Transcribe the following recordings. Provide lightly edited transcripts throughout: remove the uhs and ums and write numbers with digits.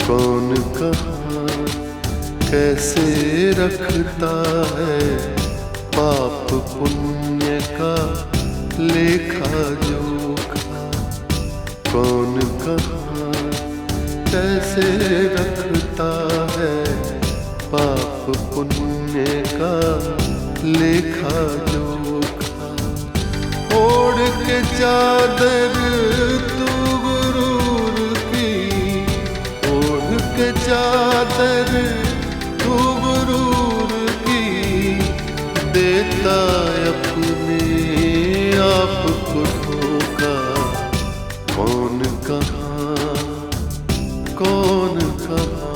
कौन कहाँ कैसे रखता है पाप पुण्य का लेखा जोखा। कौन कहाँ कैसे रखता है पाप पुण्य का लेखा जोखा। ओढ़ के चादर तू गुरूर की, ओढ़ के चादर तू गुरूर की, देता अपने आप को धोखा। कौन कहाँ कौन कहाँ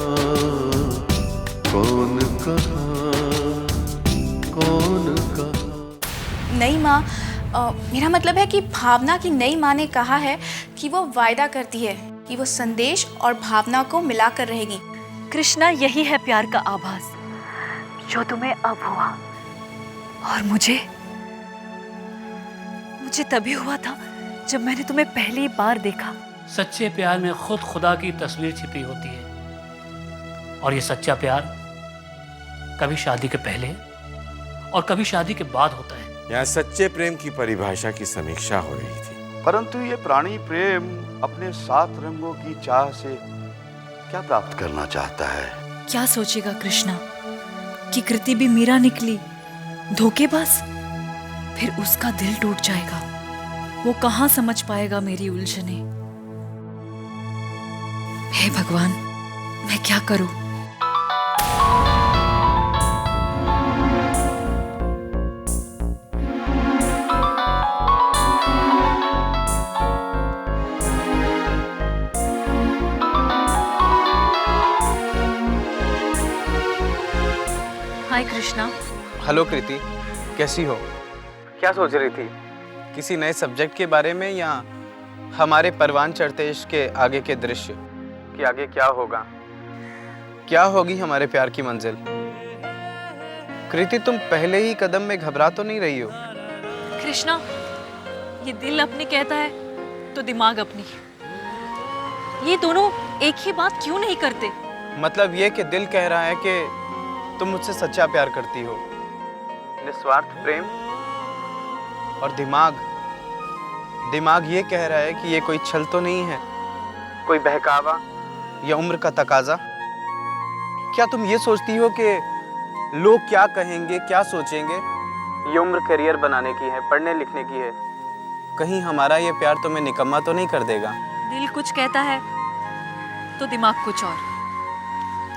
कौन कहाँ कौन कहाँ। नई माँ, मेरा मतलब है कि भावना की नई माँ ने कहा है कि वो वायदा करती है कि वो संदेश और भावना को मिलाकर रहेगी। कृष्णा, यही है प्यार का आभास जो तुम्हें अब हुआ, और मुझे तभी हुआ था जब मैंने तुम्हें पहली बार देखा। सच्चे प्यार में खुद खुदा की तस्वीर छिपी होती है, और ये सच्चा प्यार कभी शादी के पहले और कभी शादी के बाद होता है। यहाँ सच्चे प्रेम की परिभाषा की समीक्षा हो रही थी। परंतु ये प्राणी प्रेम अपने 7 रंगों की चाह से क्या प्राप्त करना चाहता है? क्या सोचेगा कृष्णा कि कृति भी मीरा निकली धोखेबाज? फिर उसका दिल टूट जाएगा, वो कहाँ समझ पाएगा मेरी उलझने। हे भगवान, मैं क्या करूं? हाय कृष्णा। हेलो कृति, कैसी हो? क्या सोच रही थी? किसी नए सब्जेक्ट के बारे में, या हमारे परवान चढ़ते इश्क के आगे के दृश्य कि आगे क्या होगा, क्या होगी हमारे प्यार की मंजिल? कृति, तुम पहले ही कदम में घबरा तो नहीं रही हो? कृष्णा, ये दिल अपनी कहता है तो दिमाग अपनी। ये दोनों एक ही बात क्यों नहीं करते? मतलब ये कि दिल कह रहा है कि तुम मुझसे सच्चा प्यार करती हो, निस्वार्थ प्रेम, और दिमाग ये कह रहा है कि ये कोई छल तो नहीं है, कोई बहकावा या उम्र का तकाजा। क्या तुम ये सोचती हो कि लोग क्या कहेंगे, क्या सोचेंगे? ये उम्र करियर बनाने की है, पढ़ने लिखने की है। कहीं हमारा ये प्यार तुम्हें निकम्मा तो नहीं कर देगा? दिल कुछ कहता है तो दिमाग कुछ और।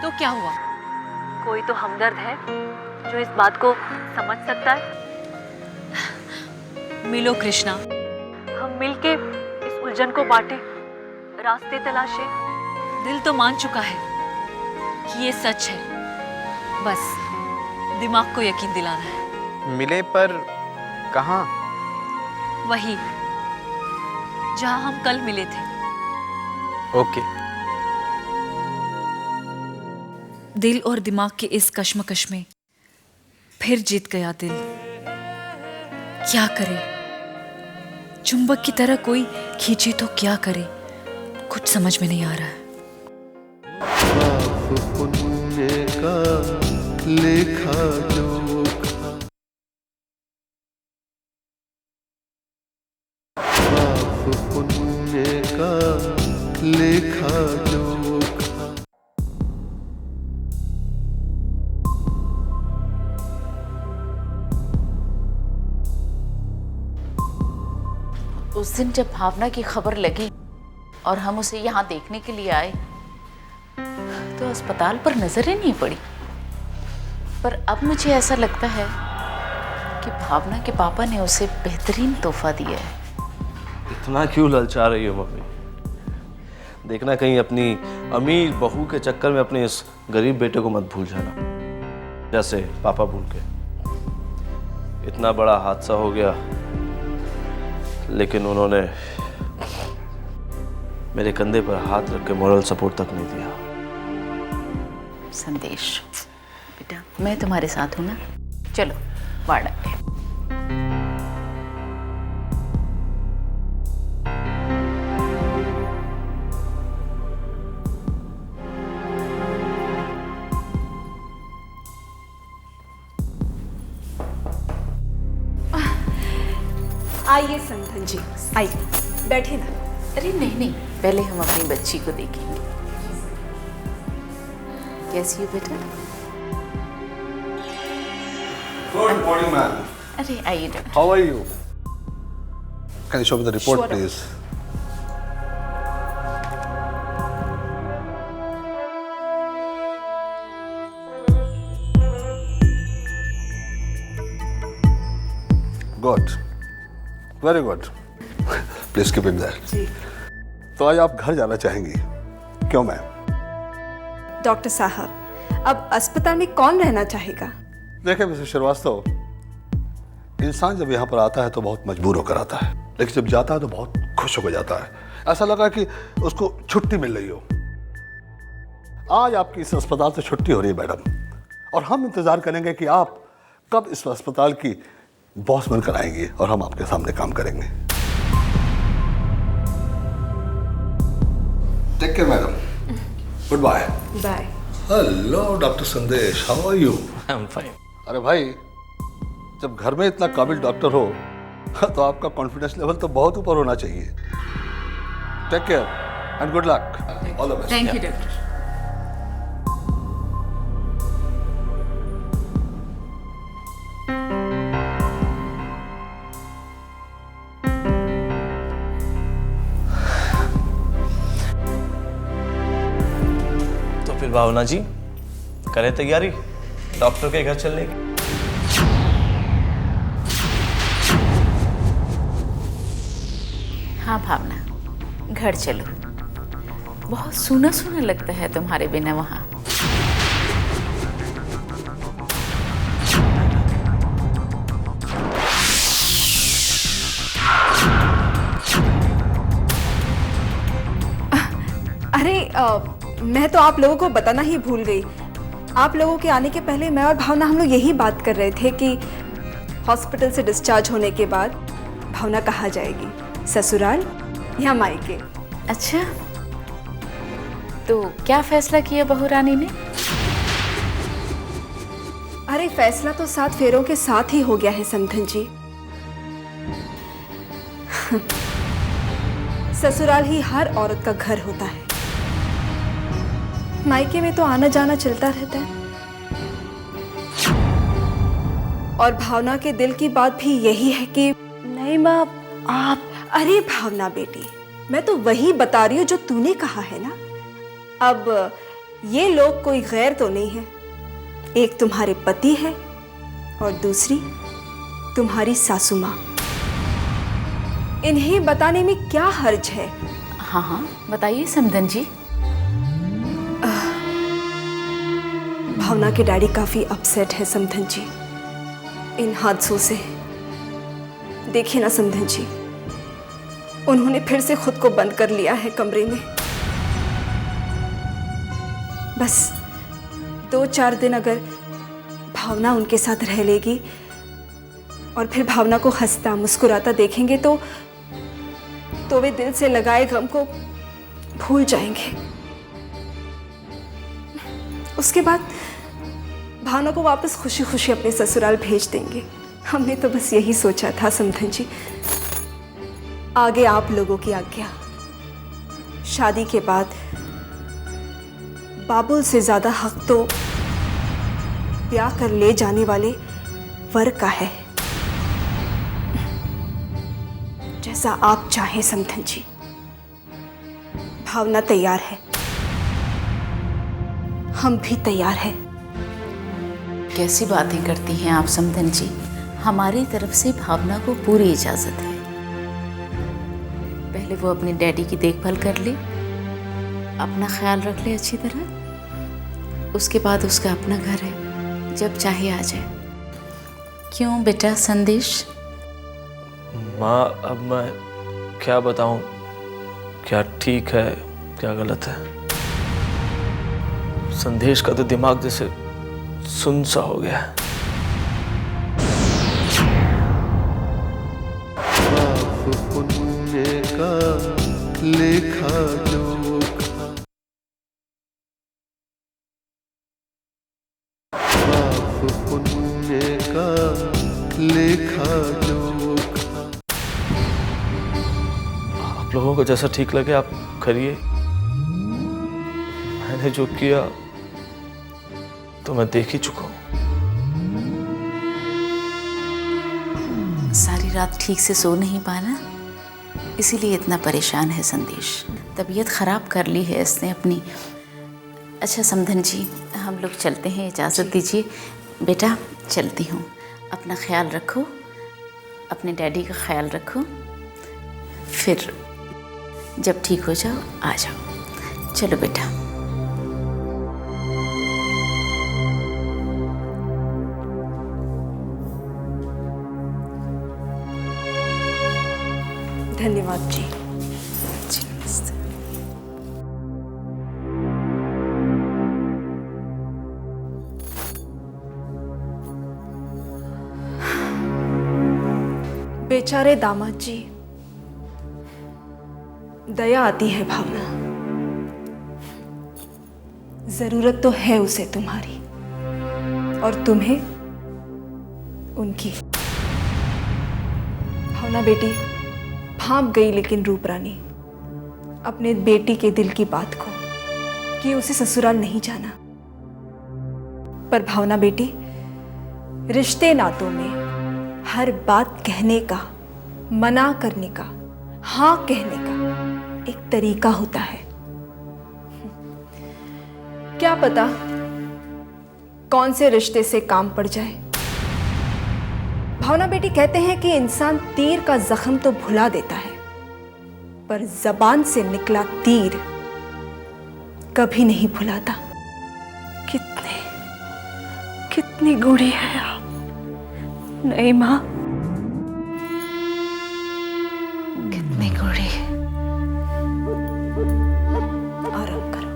तो क्या हुआ? कोई तो हमदर्द है जो इस बात को समझ सकता है। मिलो कृष्णा, हम मिलके इस उलझन को बांटे, रास्ते तलाशे। दिल तो मान चुका है कि ये सच है, बस दिमाग को यकीन दिलाना है। मिले पर कहाँ? वही जहां हम कल मिले थे। ओके। दिल और दिमाग के इस कश्मकश में फिर जीत गया दिल। क्या करे? चुंबक की तरह कोई खींचे तो क्या करे? कुछ समझ में नहीं आ रहा है। पाप पुण्य का लेखा जोखा। पाप पुण्य का लेखा जोखा। उस दिन जब भावना की खबर लगी और हम उसे यहाँ देखने के लिए आए तो अस्पताल पर नजर ही नहीं पड़ी। पर अब मुझे ऐसा लगता है कि भावना के पापा ने उसे बेहतरीन तोहफा दिया है। इतना क्यों ललचा रही हो मम्मी? देखना कहीं अपनी अमीर बहू के चक्कर में अपने इस गरीब बेटे को मत भूल जाना, जैसे पापा भूल के। इतना बड़ा हादसा हो गया लेकिन उन्होंने मेरे कंधे पर हाथ रख के मॉरल सपोर्ट तक नहीं दिया। संदेश बेटा, मैं तुम्हारे साथ हूं ना, चलो वार्डन पे। आइए समधन जी, आइए बैठिए ना। अरे नहीं नहीं, पहले हम अपनी बच्ची को देखेंगे। कैसी हो बेटा? Good morning, ma'am. अरे आइए doctor. How are you? Can you show me the report, Sure. please? Good. Very good. Please keep it there. जी। तो आज आप घर जाना चाहेंगी, क्यों मैम? डॉक्टर साहब, अब अस्पताल में कौन रहना चाहेगा? देखिए मिस्टर श्रीवास्तव, इंसान जब यहाँ पर आता है तो बहुत मजबूर होकर आता है, लेकिन जब जाता है तो बहुत खुश होकर जाता है। ऐसा लगा कि उसको छुट्टी मिल रही हो। आज आपकी इस अस्पताल से छुट्टी हो रही है मैडम, और हम इंतजार करेंगे कि आप कब इस अस्पताल की बॉस बनकर आएंगी और हम आपके सामने काम करेंगे। Take care madam, good bye. Bye. Hello doctor Sandesh, how are you? I am fine. अरे भाई, जब घर में इतना काबिल डॉक्टर हो तो आपका कॉन्फिडेंस लेवल तो बहुत ऊपर होना चाहिए। Take care and good luck. All the best. Thank you doctor. तो फिर भावना जी, करें तैयारी डॉक्टर के घर चलने की? हाँ भावना, घर चलो। बहुत सूना सूना लगता है तुम्हारे बिना वहां। अरे मैं तो आप लोगों को बताना ही भूल गई। आप लोगों के आने के पहले मैं और भावना हम लोग यही बात कर रहे थे कि हॉस्पिटल से डिस्चार्ज होने के बाद भावना कहाँ जाएगी, ससुराल या मायके? अच्छा, तो क्या फैसला किया बहू रानी ने? अरे फैसला तो 7 फेरों के साथ ही हो गया है समधन जी। ससुराल ही हर औरत का घर होता है, मायके में तो आना जाना चलता रहता है। और भावना के दिल की बात भी यही है कि नहीं माँ आप। अरे भावना बेटी, मैं तो वही बता रही हूँ जो तूने कहा है ना। अब ये लोग कोई गैर तो नहीं है। एक तुम्हारे पति है और दूसरी तुम्हारी सासू माँ। इन्हें बताने में क्या हर्ज है? हाँ हाँ बताइए समधन जी। भावना के डैडी काफी अपसेट है समधन जी इन हादसों से। देखिए ना समधन जी, उन्होंने फिर से खुद को बंद कर लिया है कमरे में। बस 2-4 दिन अगर भावना उनके साथ रह लेगी और फिर भावना को हंसता मुस्कुराता देखेंगे तो वे दिल से लगाए गम को भूल जाएंगे। उसके बाद भावना को वापस खुशी खुशी अपने ससुराल भेज देंगे। हमने तो बस यही सोचा था समधन जी। आगे आप लोगों की आज्ञा। शादी के बाद बाबुल से ज्यादा हक तो ब्याह कर ले जाने वाले वर का है। जैसा आप चाहें समधन जी। भावना तैयार है, हम भी तैयार हैं। कैसी बातें करती हैं आप समधन जी। हमारी तरफ से भावना को पूरी इजाजत है। पहले वो अपने डैडी की देखभाल कर ले, अपना ख्याल रख ले अच्छी तरह। उसके बाद उसका अपना घर है, जब चाहे आ जाए। क्यों बेटा संदेश? माँ, अब मैं क्या बताऊं, क्या ठीक है क्या गलत है। संदेश का तो दिमाग जैसे सुन सा हो गया है। पाप पुण्य का लेखा जोखा, पाप पुण्य का लेखा जोखा। आप लोगों को जैसा ठीक लगे आप करिए। मैंने जो किया तो मैं देख ही चुका हूं। सारी रात ठीक से सो नहीं पाना, इसीलिए इतना परेशान है संदेश। तबीयत खराब कर ली है इसने अपनी। अच्छा समधन जी, हम लोग चलते हैं, इजाज़त दीजिए। बेटा चलती हूँ, अपना ख्याल रखो, अपने डैडी का ख्याल रखो, फिर जब ठीक हो जाओ आ जाओ। चलो बेटा। धन्यवाद जी। बेचारे दामाद जी, दया आती है भावना। जरूरत तो है उसे तुम्हारी और तुम्हें उनकी। भावना बेटी भाप गई लेकिन रूप रानी अपने बेटी के दिल की बात को कि उसे ससुराल नहीं जाना। पर भावना बेटी, रिश्ते नातों में हर बात कहने का, मना करने का, हाँ कहने का एक तरीका होता है। क्या पता कौन से रिश्ते से काम पड़ जाए। भावना बेटी, कहते हैं कि इंसान तीर का जख्म तो भुला देता है, पर जबान से निकला तीर कभी नहीं भुलाता। कितनी गूढ़ी है आप। नहीं माँ, कितनी गूढ़ी। आराम करो।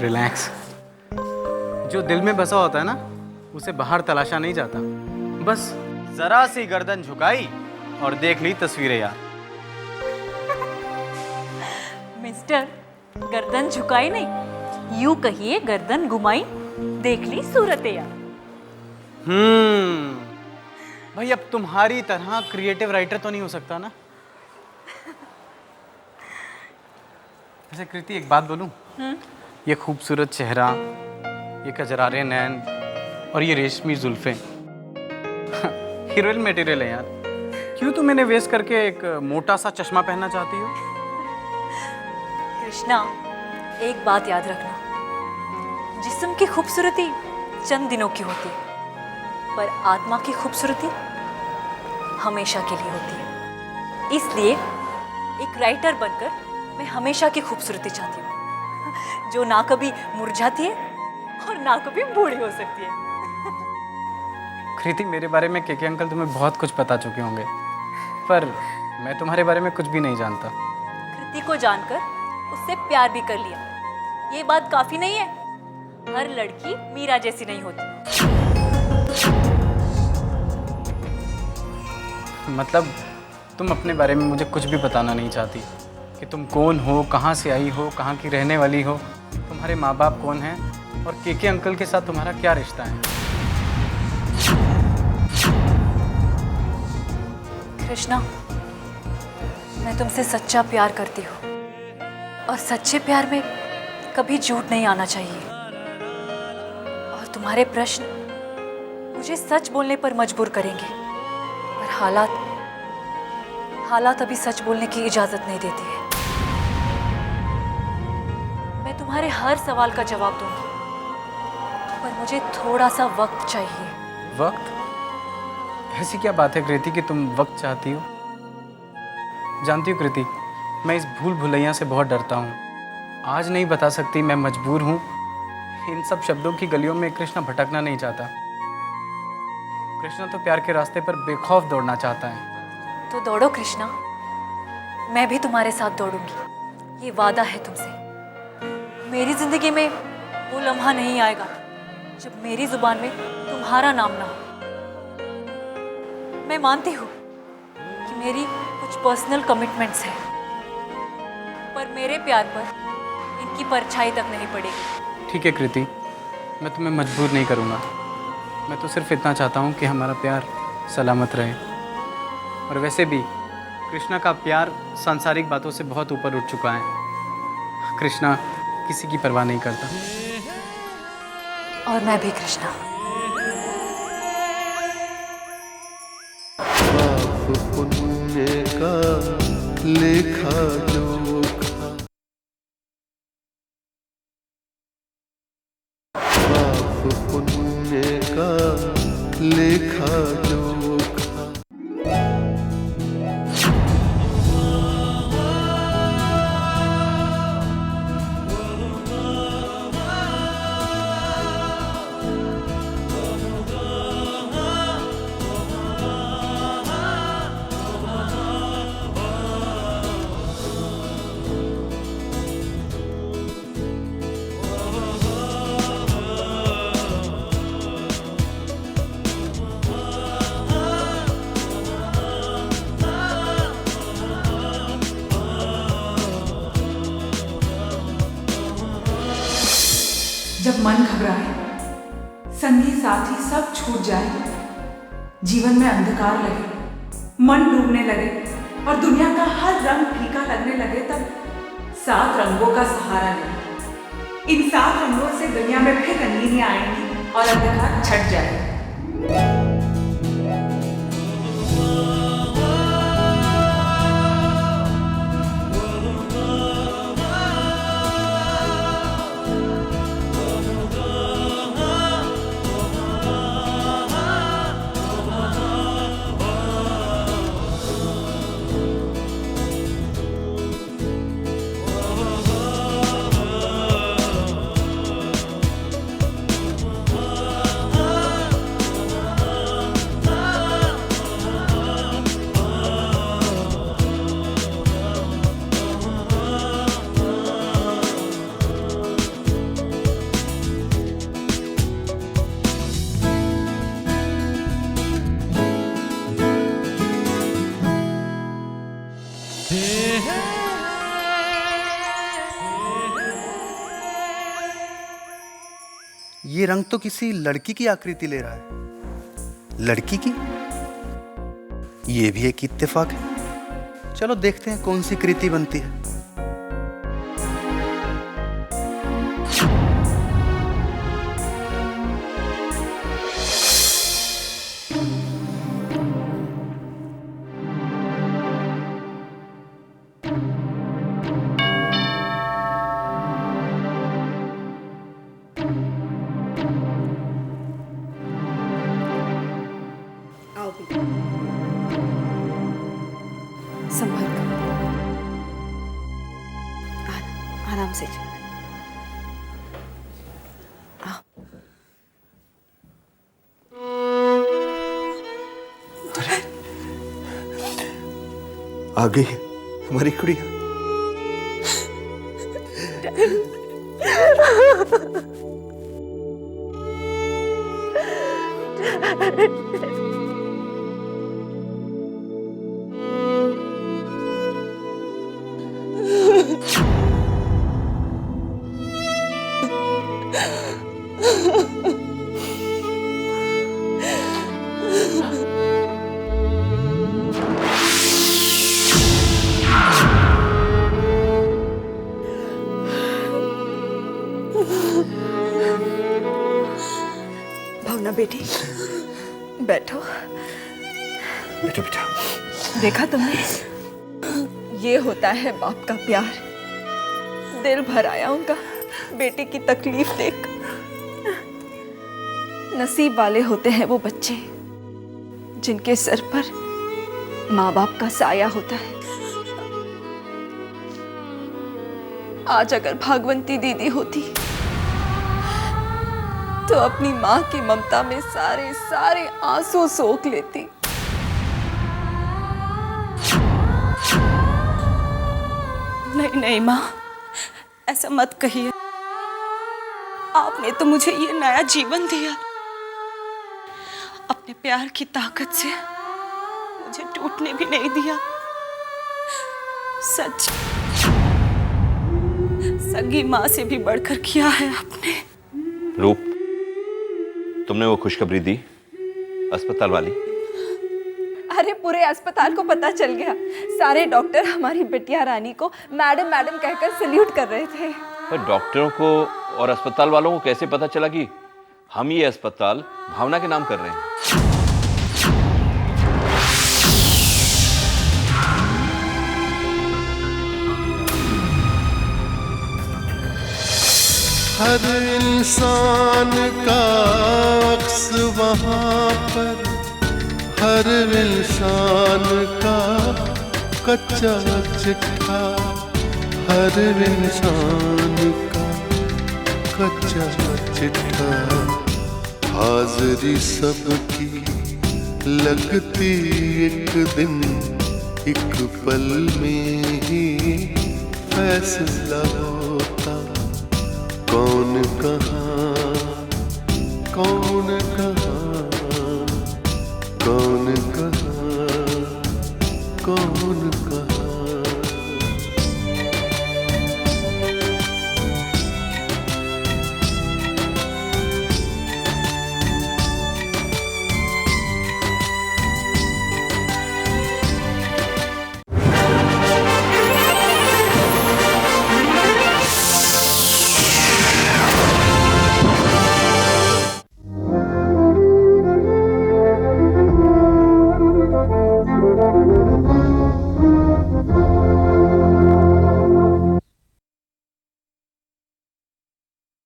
रिलैक्स। जो दिल में बसा होता है ना, उसे बाहर तलाशा नहीं जाता। बस जरा सी गर्दन झुकाई और देख ली तस्वीरें यार। मिस्टर, गर्दन झुकाई नहीं, यूं कहिए गर्दन घुमाई, देख ली सूरतें यार। भाई अब तुम्हारी तरह क्रिएटिव राइटर तो नहीं हो सकता ना। वैसे कृति एक बात बोलूं, ये खूबसूरत चेहरा, ये कजरारे नैन और ये रेशमी जुल्फें हीरोइन मटेरियल है यार। क्यों तुम मैंने वेस्ट करके एक मोटा सा चश्मा पहनना चाहती हो? कृष्णा, एक बात याद रखना, जिस्म की खूबसूरती चंद दिनों की होती है, पर आत्मा की खूबसूरती हमेशा के लिए होती है। इसलिए एक राइटर बनकर मैं हमेशा की खूबसूरती चाहती हूँ, जो ना कभी मुरझाती है और ना कभी बूढ़ी हो सकती है। कृति, मेरे बारे में केके अंकल तुम्हें बहुत कुछ बता चुके होंगे, पर मैं तुम्हारे बारे में कुछ भी नहीं जानता। कृति को जानकर उससे प्यार भी कर लिया, ये बात काफी नहीं है? हर लड़की मीरा जैसी नहीं होती। मतलब तुम अपने बारे में मुझे कुछ भी बताना नहीं चाहती कि तुम कौन हो, कहाँ से आई हो, कहाँ की रहने वाली हो, तुम्हारे माँ बाप कौन हैं और केके अंकल के साथ तुम्हारा क्या रिश्ता है? कृष्णा, मैं मैं तुमसे सच्चा प्यार करती हूँ और सच्चे प्यार में कभी झूठ नहीं आना चाहिए। और तुम्हारे प्रश्न मुझे सच बोलने पर मजबूर करेंगे, पर हालात अभी सच बोलने की इजाजत नहीं देती है। मैं तुम्हारे हर सवाल का जवाब दूंगी, पर मुझे थोड़ा सा वक्त चाहिए। वक्त? ऐसी क्या बात है कृति कि तुम वक्त चाहती हो? जानती हो कृति, मैं इस भूल भुलैया से बहुत डरता हूँ। आज नहीं बता सकती, मैं मजबूर हूँ। इन सब शब्दों की गलियों में कृष्णा भटकना नहीं चाहता। कृष्णा तो प्यार के रास्ते पर बेखौफ दौड़ना चाहता है। तो दौड़ो कृष्णा, मैं भी तुम्हारे साथ दौड़ूंगी। ये वादा है तुमसे। मेरी जिंदगी में वो लम्हा नहीं आएगा जब मेरी जुबान में तुम्हारा नाम ना हो। मैं मानती हूँ कि मेरी कुछ पर्सनल कमिटमेंट्स हैं, पर मेरे प्यार पर इनकी परछाई तक नहीं पड़ेगी। ठीक है कृति, मैं तुम्हें मजबूर नहीं करूँगा। मैं तो सिर्फ इतना चाहता हूँ कि हमारा प्यार सलामत रहे। और वैसे भी कृष्णा का प्यार सांसारिक बातों से बहुत ऊपर उठ चुका है। कृष्णा किसी की परवाह नहीं करता। और मैं भी कृष्णा। पाप पुण्य का लेखा जोखा, पाप पुण्य का लेखा जोखा। जब मन घबराए, संगी साथी सब छूट जाए, जीवन में अंधकार लगे, मन डूबने लगे और दुनिया का हर रंग फीका लगने लगे, तब 7 रंगों का सहारा लें। इन 7 रंगों से दुनिया में फिर रंगीनियां आएंगी और अंधकार छट जाएगा। ये रंग तो किसी लड़की की आकृति ले रहा है। लड़की की? ये भी एक इत्तेफाक है। चलो देखते हैं कौन सी कृति बनती है। संभल कर, आराम से चल। आ गई हमारी कुड़िया। बेटी, बैठो। बैठो बेटा। देखा तुमने, ये होता है बाप का प्यार। दिल भर आया उनका बेटी की तकलीफ देख। नसीब वाले होते हैं वो बच्चे जिनके सर पर माँ बाप का साया होता है। आज अगर भागवंती दीदी होती तो अपनी माँ की ममता में सारे सारे आंसू सोख लेती। नहीं नहीं माँ, ऐसा मत कहिए। आपने तो मुझे ये नया जीवन दिया, अपने प्यार की ताकत से मुझे टूटने भी नहीं दिया। सच, सगी माँ से भी बढ़कर किया है आपने। रूप, तुमने वो खुशखबरी दी अस्पताल वाली? अरे पूरे अस्पताल को पता चल गया। सारे डॉक्टर हमारी बिटिया रानी को मैडम मैडम कहकर सल्यूट कर रहे थे। पर डॉक्टरों को और अस्पताल वालों को कैसे पता चला कि हम ये अस्पताल भावना के नाम कर रहे हैं? हर इंसान का अक्स वहाँ पर, हर इंसान का कच्चा चिट्ठा, हर इंसान का कच्चा चिट्ठा। हाज़िरी सबकी लगती एक दिन, एक पल में ही फैसला होता। कौन कहाँ